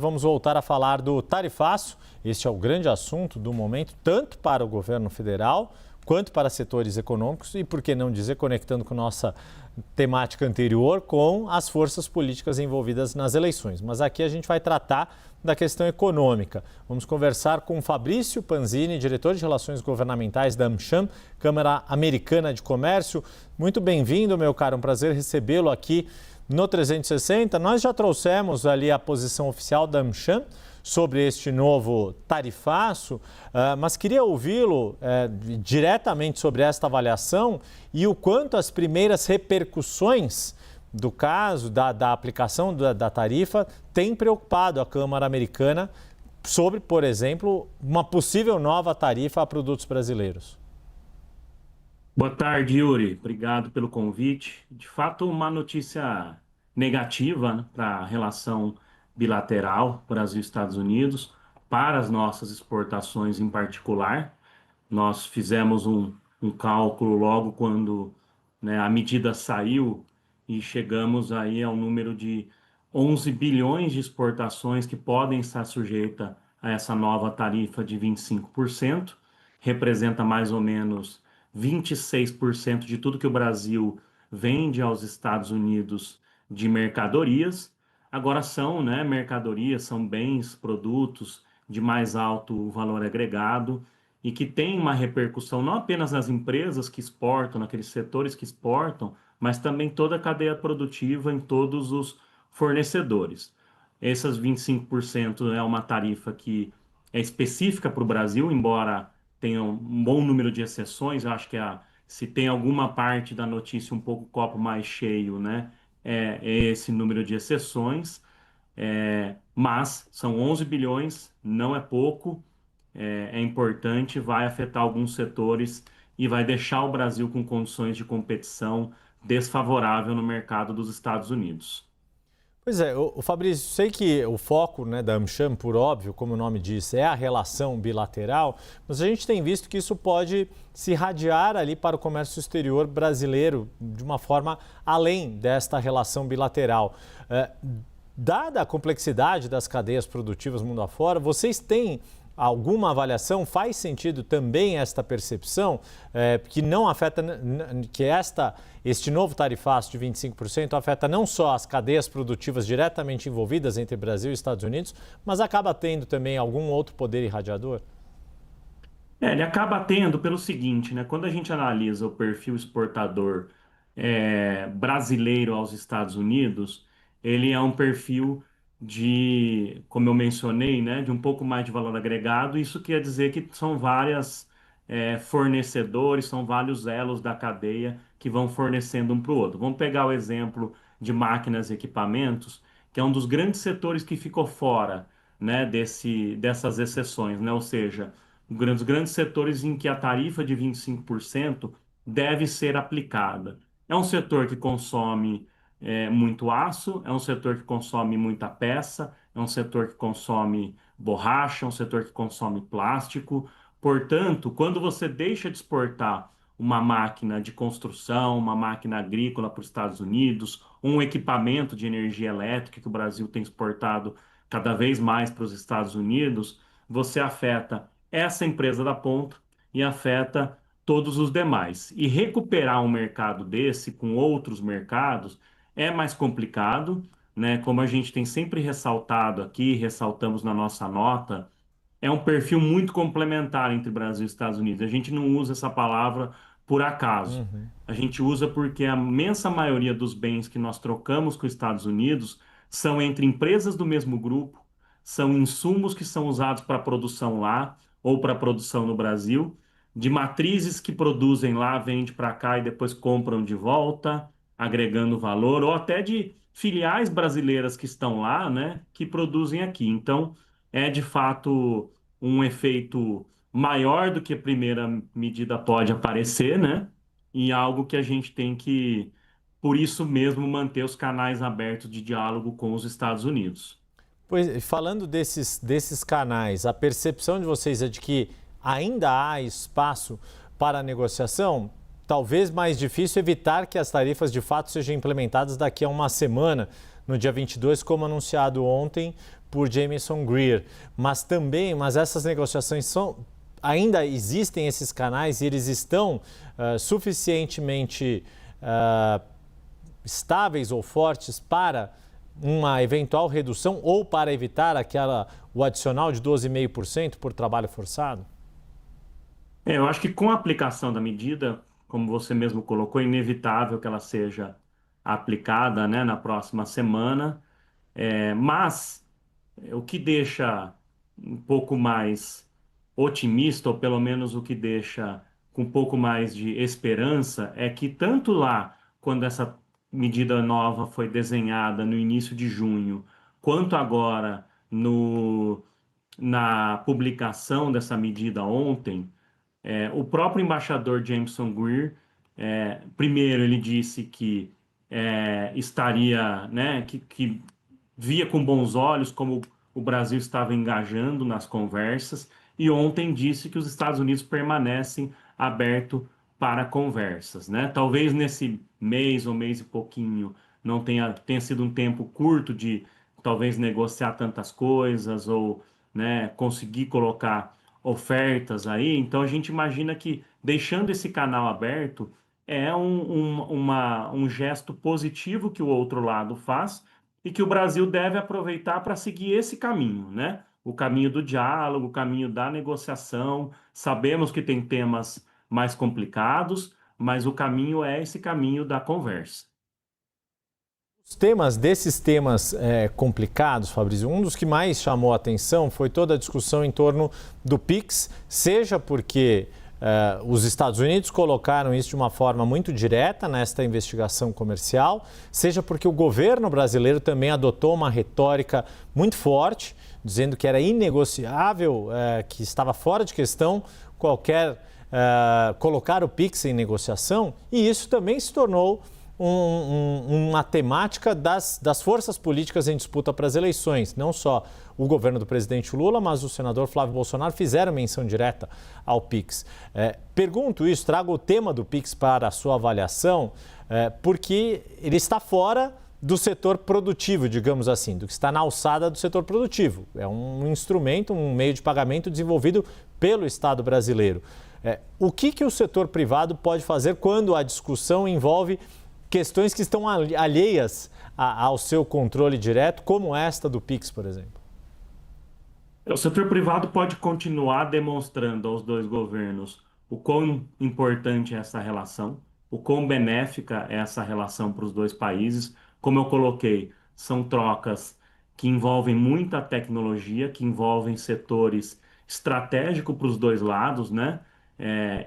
Vamos voltar a falar do tarifaço. Este é o grande assunto do momento, tanto para o governo federal quanto para setores econômicos e, por que não dizer, conectando com nossa temática anterior, com as forças políticas envolvidas nas eleições. Mas aqui a gente vai tratar da questão econômica. Vamos conversar com Fabrício Panzini, diretor de Relações Governamentais da AmCham, Câmara Americana de Comércio. Muito bem-vindo, meu caro, um prazer recebê-lo aqui no 360. Nós já trouxemos ali a posição oficial da AmCham sobre este novo tarifaço, mas queria ouvi-lo diretamente sobre esta avaliação e o quanto as primeiras repercussões do caso, da aplicação da tarifa, têm preocupado a Câmara Americana sobre, por exemplo, uma possível nova tarifa a produtos brasileiros. Boa tarde, Yuri. Obrigado pelo convite. De fato, uma notícia negativa, né, para a relação bilateral Brasil-Estados Unidos, para as nossas exportações em particular. Nós fizemos um cálculo logo quando, né, a medida saiu e chegamos aí ao número de 11 bilhões de exportações que podem estar sujeitas a essa nova tarifa de 25%. Representa mais ou menos 26% de tudo que o Brasil vende aos Estados Unidos de mercadorias. Agora são, né, mercadorias, são bens, produtos de mais alto valor agregado e que tem uma repercussão não apenas nas empresas que exportam, naqueles setores que exportam, mas também toda a cadeia produtiva em todos os fornecedores. Essas 25% é uma tarifa que é específica para o Brasil, embora tenha um bom número de exceções. Eu acho que se tem alguma parte da notícia um pouco copo mais cheio, né, é esse número de exceções, mas são 11 bilhões, não é pouco, é importante, vai afetar alguns setores e vai deixar o Brasil com condições de competição desfavorável no mercado dos Estados Unidos. Pois é, o Fabrício, sei que o foco, né, da AmCham, por óbvio, como o nome diz, é a relação bilateral, mas a gente tem visto que isso pode se irradiar ali para o comércio exterior brasileiro de uma forma além desta relação bilateral. Dada a complexidade das cadeias produtivas mundo afora, vocês têm alguma avaliação? Faz sentido também esta percepção que não afeta, que este novo tarifaço de 25% afeta não só as cadeias produtivas diretamente envolvidas entre Brasil e Estados Unidos, mas acaba tendo também algum outro poder irradiador? Ele acaba tendo pelo seguinte, né? Quando a gente analisa o perfil exportador brasileiro aos Estados Unidos, ele é um perfil de, como eu mencionei, né, de um pouco mais de valor agregado. Isso quer dizer que são várias fornecedores, são vários elos da cadeia que vão fornecendo um para o outro. Vamos pegar o exemplo de máquinas e equipamentos, que é um dos grandes setores que ficou fora, né, dessas exceções, né? Ou seja, os grandes setores em que a tarifa de 25% deve ser aplicada. É um setor que consome muito aço, é um setor que consome muita peça, é um setor que consome borracha, é um setor que consome plástico. Portanto, quando você deixa de exportar uma máquina de construção, uma máquina agrícola para os Estados Unidos, um equipamento de energia elétrica que o Brasil tem exportado cada vez mais para os Estados Unidos, você afeta essa empresa da ponta e afeta todos os demais. E recuperar um mercado desse com outros mercados é mais complicado, né? Como a gente tem sempre ressaltado aqui, ressaltamos na nossa nota, é um perfil muito complementar entre Brasil e Estados Unidos. A gente não usa essa palavra por acaso. A gente usa porque a imensa maioria dos bens que nós trocamos com os Estados Unidos são entre empresas do mesmo grupo, são insumos que são usados para produção lá ou para produção no Brasil, de matrizes que produzem lá, vendem para cá e depois compram de volta, agregando valor, ou até de filiais brasileiras que estão lá, né, que produzem aqui. Então, é de fato um efeito maior do que a primeira medida pode aparecer, né? E algo que a gente tem que, por isso mesmo, manter os canais abertos de diálogo com os Estados Unidos. Pois, falando desses canais, a percepção de vocês é de que ainda há espaço para a negociação? Talvez mais difícil evitar que as tarifas de fato sejam implementadas daqui a uma semana, no dia 22, como anunciado ontem por Jamieson Greer. Mas essas negociações ainda existem esses canais e eles estão suficientemente estáveis ou fortes para uma eventual redução ou para evitar o adicional de 12,5% por trabalho forçado? Eu acho que com a aplicação da medida, como você mesmo colocou, é inevitável que ela seja aplicada, né, na próxima semana. Mas o que deixa um pouco mais otimista, ou pelo menos o que deixa com um pouco mais de esperança, é que tanto lá, quando essa medida nova foi desenhada no início de junho, quanto agora na publicação dessa medida ontem, o próprio embaixador Jameson Greer, primeiro ele disse que estaria, né, que via com bons olhos como o Brasil estava engajando nas conversas, e ontem disse que os Estados Unidos permanecem abertos para conversas, né? Talvez nesse mês ou mês e pouquinho não tenha sido um tempo curto de talvez negociar tantas coisas ou, né, conseguir colocar ofertas aí. Então a gente imagina que deixando esse canal aberto é um gesto positivo que o outro lado faz e que o Brasil deve aproveitar para seguir esse caminho, né? O caminho do diálogo, o caminho da negociação. Sabemos que tem temas mais complicados, mas o caminho é esse caminho da conversa. Desses temas complicados, Fabrício, um dos que mais chamou a atenção foi toda a discussão em torno do PIX, seja porque os Estados Unidos colocaram isso de uma forma muito direta nesta investigação comercial, seja porque o governo brasileiro também adotou uma retórica muito forte, dizendo que era inegociável, que estava fora de questão colocar o PIX em negociação, e isso também se tornou uma temática das forças políticas em disputa para as eleições. Não só o governo do presidente Lula, mas o senador Flávio Bolsonaro fizeram menção direta ao PIX. Pergunto isso, trago o tema do PIX para a sua avaliação, porque ele está fora do setor produtivo, digamos assim, do que está na alçada do setor produtivo. É um instrumento, um meio de pagamento desenvolvido pelo Estado brasileiro. O que o setor privado pode fazer quando a discussão envolve questões que estão alheias ao seu controle direto, como esta do PIX, por exemplo? O setor privado pode continuar demonstrando aos dois governos o quão importante é essa relação, o quão benéfica é essa relação para os dois países. Como eu coloquei, são trocas que envolvem muita tecnologia, que envolvem setores estratégicos para os dois lados, né?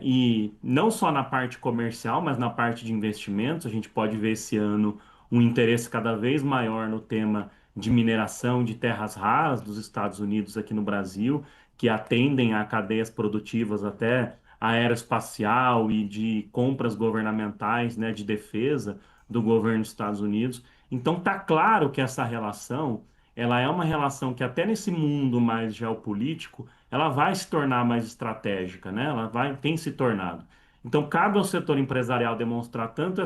E não só na parte comercial, mas na parte de investimentos. A gente pode ver esse ano um interesse cada vez maior no tema de mineração de terras raras dos Estados Unidos aqui no Brasil, que atendem a cadeias produtivas até aeroespacial e de compras governamentais, né, de defesa do governo dos Estados Unidos. Então tá claro que essa relação, ela é uma relação que até nesse mundo mais geopolítico, ela vai se tornar mais estratégica, né? Tem se tornado. Então cabe ao setor empresarial demonstrar tanto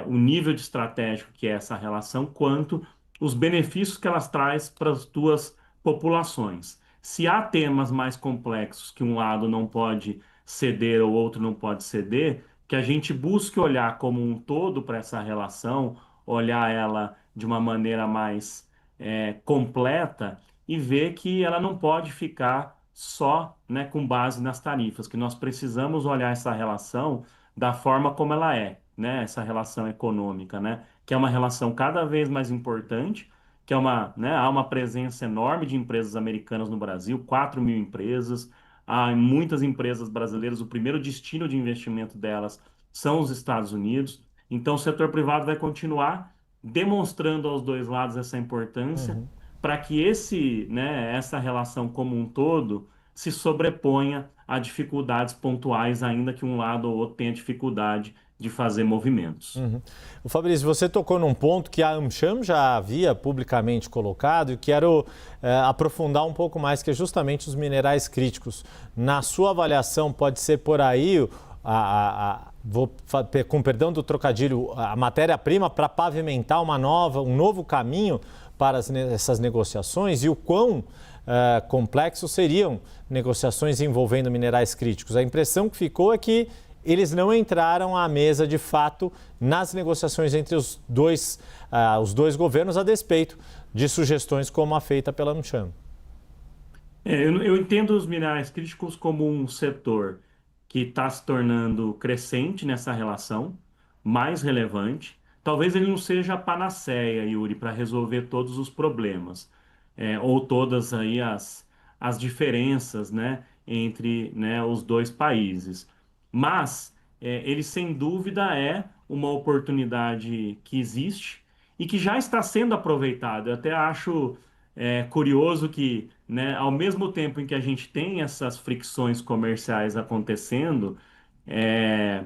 o nível de estratégico que é essa relação, quanto os benefícios que elas traz para as duas populações. Se há temas mais complexos que um lado não pode ceder ou outro não pode ceder, que a gente busque olhar como um todo para essa relação, olhar ela de uma maneira mais completa e ver que ela não pode ficar só, né, com base nas tarifas, que nós precisamos olhar essa relação da forma como ela é, né, essa relação econômica, né, que é uma relação cada vez mais importante, que há uma presença enorme de empresas americanas no Brasil, 4.000 empresas, há muitas empresas brasileiras, o primeiro destino de investimento delas são os Estados Unidos. Então o setor privado vai continuar demonstrando aos dois lados essa importância, para que essa relação como um todo se sobreponha a dificuldades pontuais, ainda que um lado ou outro tenha dificuldade de fazer movimentos. O Fabrício, você tocou num ponto que a AmCham já havia publicamente colocado e quero aprofundar um pouco mais, que é justamente os minerais críticos. Na sua avaliação, pode ser por aí com perdão do trocadilho, a matéria-prima para pavimentar um novo caminho para essas negociações, e o quão complexo seriam negociações envolvendo minerais críticos. A impressão que ficou é que eles não entraram à mesa de fato nas negociações entre os dois governos, a despeito de sugestões como a feita pela Nuchan. Eu entendo os minerais críticos como um setor que está se tornando crescente nessa relação, mais relevante. Talvez ele não seja a panaceia, Yuri, para resolver todos os problemas, ou todas aí as diferenças, né, entre, né, os dois países. Mas ele, sem dúvida, é uma oportunidade que existe e que já está sendo aproveitada. Eu até acho curioso que, né, ao mesmo tempo em que a gente tem essas fricções comerciais acontecendo, é,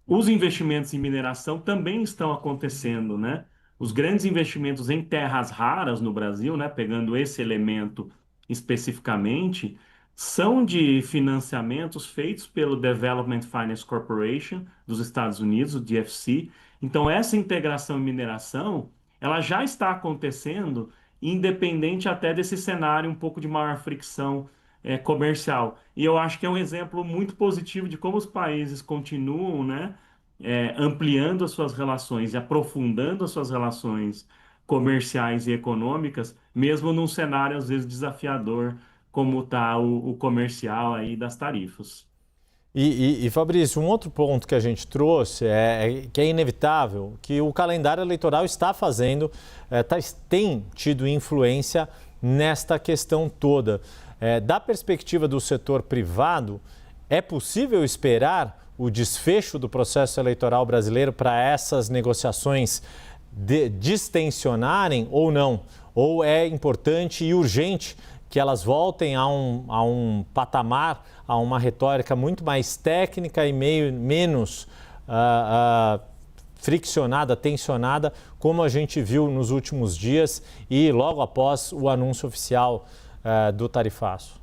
os investimentos em mineração também estão acontecendo, né? Os grandes investimentos em terras raras no Brasil, né, pegando esse elemento especificamente, são de financiamentos feitos pelo Development Finance Corporation dos Estados Unidos, o DFC. Então, essa integração em mineração, ela já está acontecendo, independente até desse cenário um pouco de maior fricção comercial. E eu acho que é um exemplo muito positivo de como os países continuam, né, ampliando as suas relações e aprofundando as suas relações comerciais e econômicas, mesmo num cenário às vezes desafiador, como está o comercial aí das tarifas. E Fabrício, um outro ponto que a gente trouxe que é inevitável, que o calendário eleitoral está fazendo, tem tido influência nesta questão toda. Da perspectiva do setor privado, é possível esperar o desfecho do processo eleitoral brasileiro para essas negociações distensionarem ou não? Ou é importante e urgente que elas voltem a um patamar, a uma retórica muito mais técnica e menos friccionada, tensionada, como a gente viu nos últimos dias e logo após o anúncio oficial do tarifaço?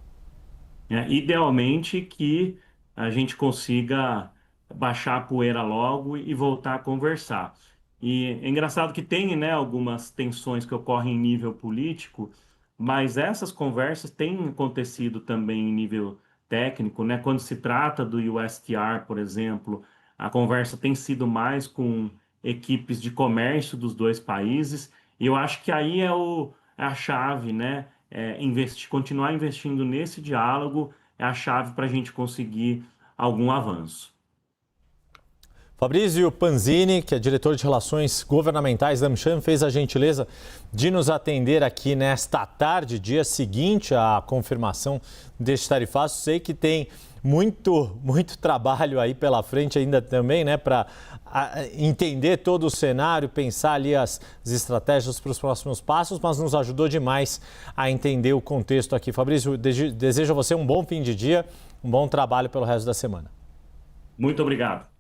Idealmente que a gente consiga baixar a poeira logo e voltar a conversar. E é engraçado que tem, né, algumas tensões que ocorrem em nível político, mas essas conversas têm acontecido também em nível técnico, né? Quando se trata do USTR, por exemplo, a conversa tem sido mais com equipes de comércio dos dois países, e eu acho que aí é a chave, né? Continuar investindo nesse diálogo é a chave para a gente conseguir algum avanço. Fabrício Panzini, que é diretor de Relações Governamentais da Nuchan, fez a gentileza de nos atender aqui nesta tarde, dia seguinte à confirmação deste tarifaço. Sei que tem muito trabalho aí pela frente ainda também, né, para entender todo o cenário, pensar ali as estratégias para os próximos passos, mas nos ajudou demais a entender o contexto aqui. Fabrício, desejo a você um bom fim de dia, um bom trabalho pelo resto da semana. Muito obrigado.